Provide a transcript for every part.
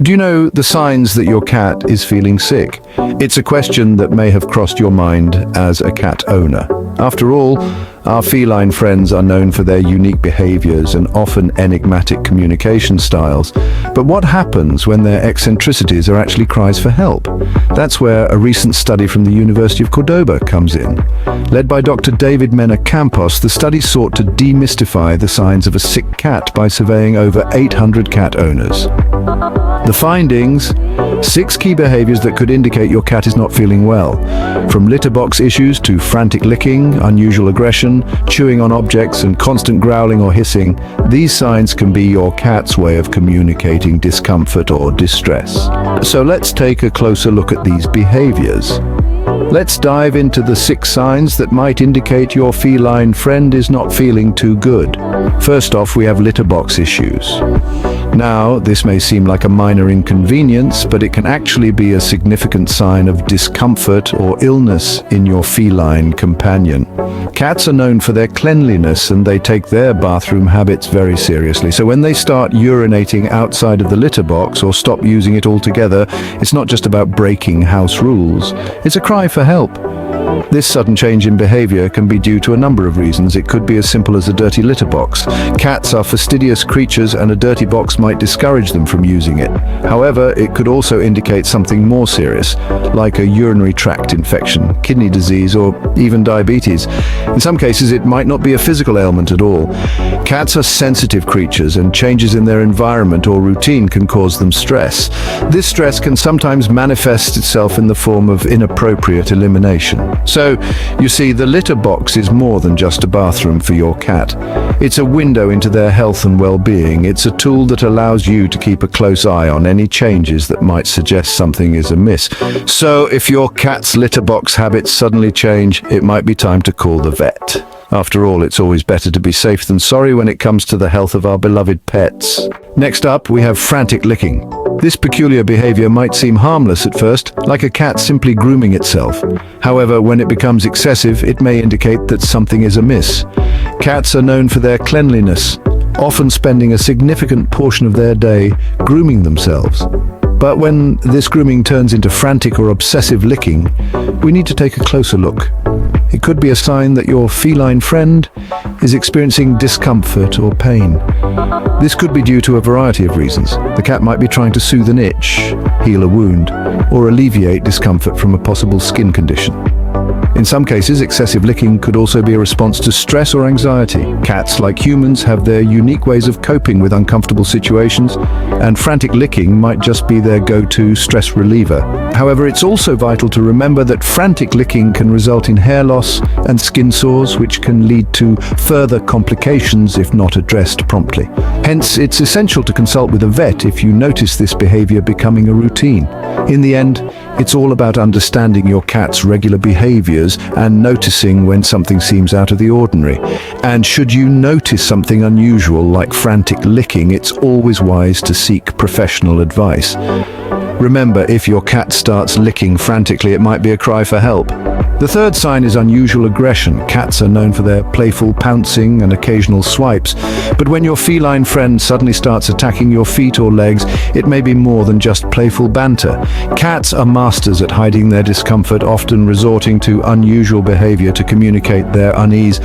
Do you know the signs that your cat is feeling sick? It's a question that may have crossed your mind as a cat owner. After all, our feline friends are known for their unique behaviors and often enigmatic communication styles. But what happens when their eccentricities are actually cries for help? That's where a recent study from the University of Cordoba comes in. Led by Dr. David Mena Campos, the study sought to demystify the signs of a sick cat by surveying over 800 cat owners. The findings: 6 key behaviors that could indicate your cat is not feeling well. From litter box issues to frantic licking, unusual aggression, chewing on objects, and constant growling or hissing, these signs can be your cat's way of communicating discomfort or distress. So let's take a closer look at these behaviors. Let's dive into the 6 signs that might indicate your feline friend is not feeling too good. First off, we have litter box issues. Now, this may seem like a minor inconvenience, but it can actually be a significant sign of discomfort or illness in your feline companion. Cats are known for their cleanliness and they take their bathroom habits very seriously. So when they start urinating outside of the litter box or stop using it altogether, it's not just about breaking house rules. It's a cry for help. This sudden change in behavior can be due to a number of reasons. It could be as simple as a dirty litter box. Cats are fastidious creatures and a dirty box might discourage them from using it. However, it could also indicate something more serious, like a urinary tract infection, kidney disease, or even diabetes. In some cases, it might not be a physical ailment at all. Cats are sensitive creatures and changes in their environment or routine can cause them stress. This stress can sometimes manifest itself in the form of inappropriate elimination. So, you see, the litter box is more than just a bathroom for your cat. It's a window into their health and well-being. It's a tool that allows you to keep a close eye on any changes that might suggest something is amiss. So, if your cat's litter box habits suddenly change, it might be time to call the vet. After all, it's always better to be safe than sorry when it comes to the health of our beloved pets. Next up, we have frantic licking. This peculiar behavior might seem harmless at first, like a cat simply grooming itself. However, when it becomes excessive, it may indicate that something is amiss. Cats are known for their cleanliness, often spending a significant portion of their day grooming themselves. But when this grooming turns into frantic or obsessive licking, we need to take a closer look. It could be a sign that your feline friend is experiencing discomfort or pain. This could be due to a variety of reasons. The cat might be trying to soothe an itch, heal a wound, or alleviate discomfort from a possible skin condition. In some cases, excessive licking could also be a response to stress or anxiety. Cats, like humans, have their unique ways of coping with uncomfortable situations, and frantic licking might just be their go-to stress reliever. However, it's also vital to remember that frantic licking can result in hair loss and skin sores, which can lead to further complications if not addressed promptly. Hence, it's essential to consult with a vet if you notice this behavior becoming a routine. In the end, it's all about understanding your cat's regular behaviors and noticing when something seems out of the ordinary. And should you notice something unusual like frantic licking, it's always wise to seek professional advice. Remember, if your cat starts licking frantically, it might be a cry for help. The third sign is unusual aggression. Cats are known for their playful pouncing and occasional swipes, but when your feline friend suddenly starts attacking your feet or legs, it may be more than just playful banter. Cats are masters at hiding their discomfort, often resorting to unusual behavior to communicate their unease.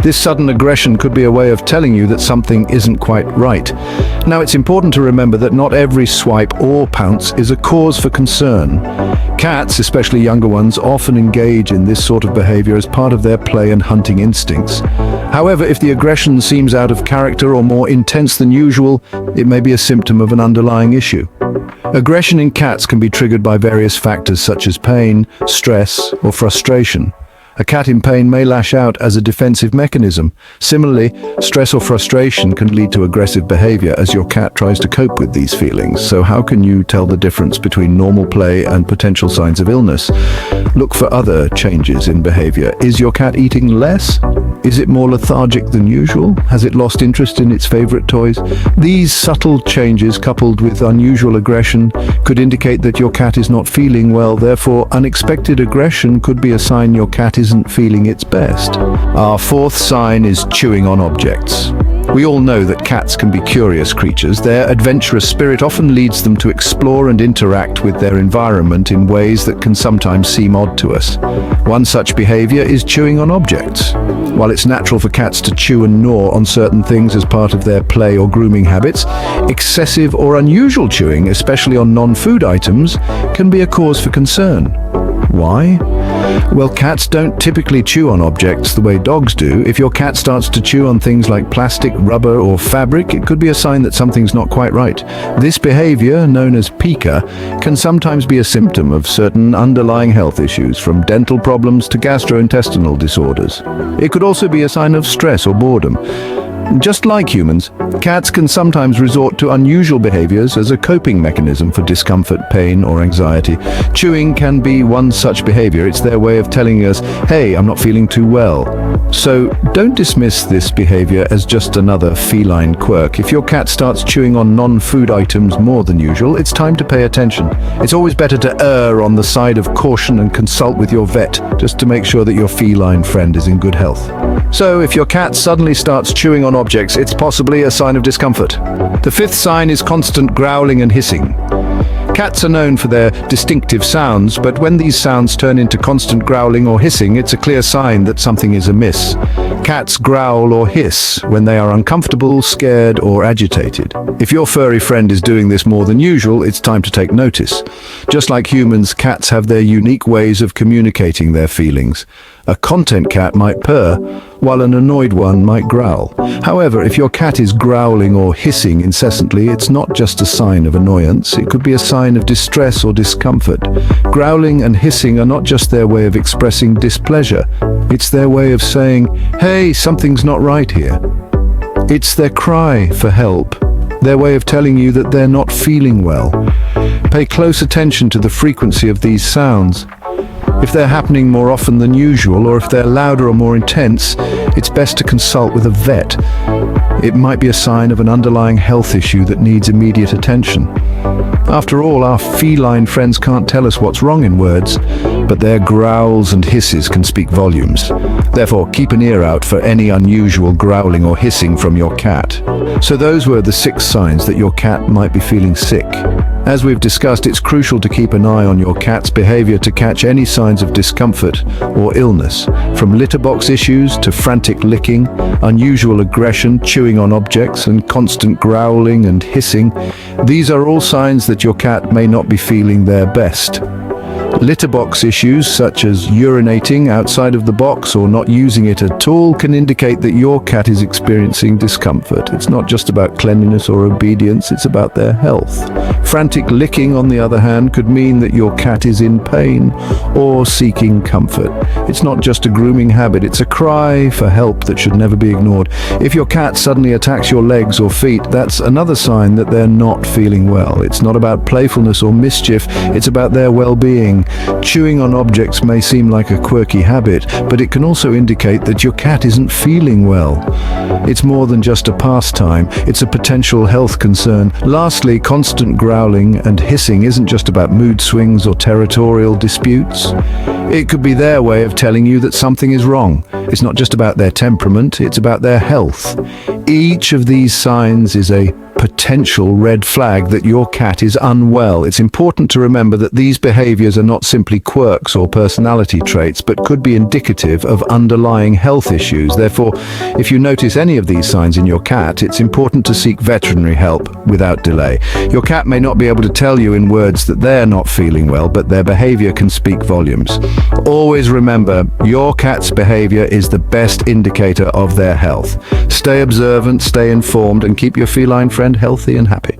This sudden aggression could be a way of telling you that something isn't quite right. Now, it's important to remember that not every swipe or pounce is a cause for concern. Cats, especially younger ones, often engage in this sort of behavior as part of their play and hunting instincts. However, if the aggression seems out of character or more intense than usual, it may be a symptom of an underlying issue. Aggression in cats can be triggered by various factors such as pain, stress, or frustration. A cat in pain may lash out as a defensive mechanism. Similarly, stress or frustration can lead to aggressive behavior as your cat tries to cope with these feelings. So how can you tell the difference between normal play and potential signs of illness? Look for other changes in behavior. Is your cat eating less? Is it more lethargic than usual? Has it lost interest in its favorite toys? These subtle changes, coupled with unusual aggression, could indicate that your cat is not feeling well. Therefore, unexpected aggression could be a sign your cat isn't feeling its best. Our fourth sign is chewing on objects. We all know that cats can be curious creatures. Their adventurous spirit often leads them to explore and interact with their environment in ways that can sometimes seem odd to us. One such behavior is chewing on objects. While it's natural for cats to chew and gnaw on certain things as part of their play or grooming habits, excessive or unusual chewing, especially on non-food items, can be a cause for concern. Why? Well, cats don't typically chew on objects the way dogs do. If your cat starts to chew on things like plastic, rubber, or fabric, it could be a sign that something's not quite right. This behavior, known as pica, can sometimes be a symptom of certain underlying health issues, from dental problems to gastrointestinal disorders. It could also be a sign of stress or boredom. Just like humans, cats can sometimes resort to unusual behaviors as a coping mechanism for discomfort, pain, or anxiety. Chewing can be one such behavior. It's their way of telling us, hey, I'm not feeling too well. So don't dismiss this behavior as just another feline quirk. If your cat starts chewing on non-food items more than usual, it's time to pay attention. It's always better to err on the side of caution and consult with your vet, just to make sure that your feline friend is in good health. So if your cat suddenly starts chewing on objects, it's possibly a sign of discomfort. The fifth sign is constant growling and hissing. Cats are known for their distinctive sounds, but when these sounds turn into constant growling or hissing, it's a clear sign that something is amiss. Cats growl or hiss when they are uncomfortable, scared, or agitated. If your furry friend is doing this more than usual, it's time to take notice. Just like humans, cats have their unique ways of communicating their feelings. A content cat might purr, while an annoyed one might growl. However, if your cat is growling or hissing incessantly, it's not just a sign of annoyance. It could be a sign of distress or discomfort. Growling and hissing are not just their way of expressing displeasure. It's their way of saying, hey, something's not right here. It's their cry for help, their way of telling you that they're not feeling well. Pay close attention to the frequency of these sounds. If they're happening more often than usual, or if they're louder or more intense, it's best to consult with a vet. It might be a sign of an underlying health issue that needs immediate attention. After all, our feline friends can't tell us what's wrong in words, but their growls and hisses can speak volumes. Therefore, keep an ear out for any unusual growling or hissing from your cat. So those were the 6 signs that your cat might be feeling sick. As we've discussed, it's crucial to keep an eye on your cat's behavior to catch any signs of discomfort or illness, from litter box issues to frantic licking, unusual aggression, chewing on objects, and constant growling and hissing. These are all signs that your cat may not be feeling their best. Litter box issues such as urinating outside of the box or not using it at all can indicate that your cat is experiencing discomfort. It's not just about cleanliness or obedience, it's about their health. Frantic licking, on the other hand, could mean that your cat is in pain or seeking comfort. It's not just a grooming habit, it's a cry for help that should never be ignored. If your cat suddenly attacks your legs or feet, that's another sign that they're not feeling well. It's not about playfulness or mischief, it's about their well-being. Chewing on objects may seem like a quirky habit, but it can also indicate that your cat isn't feeling well. It's more than just a pastime, it's a potential health concern. Lastly, constant growling and hissing isn't just about mood swings or territorial disputes. It could be their way of telling you that something is wrong. It's not just about their temperament, it's about their health. Each of these signs is a potential red flag that your cat is unwell. It's important to remember that these behaviors are not simply quirks or personality traits, but could be indicative of underlying health issues. Therefore, if you notice any of these signs in your cat, it's important to seek veterinary help without delay. Your cat may not be able to tell you in words that they're not feeling well, but their behavior can speak volumes. Always remember, your cat's behavior is the best indicator of their health. Stay observant, stay informed, and keep your feline friend healthy and happy.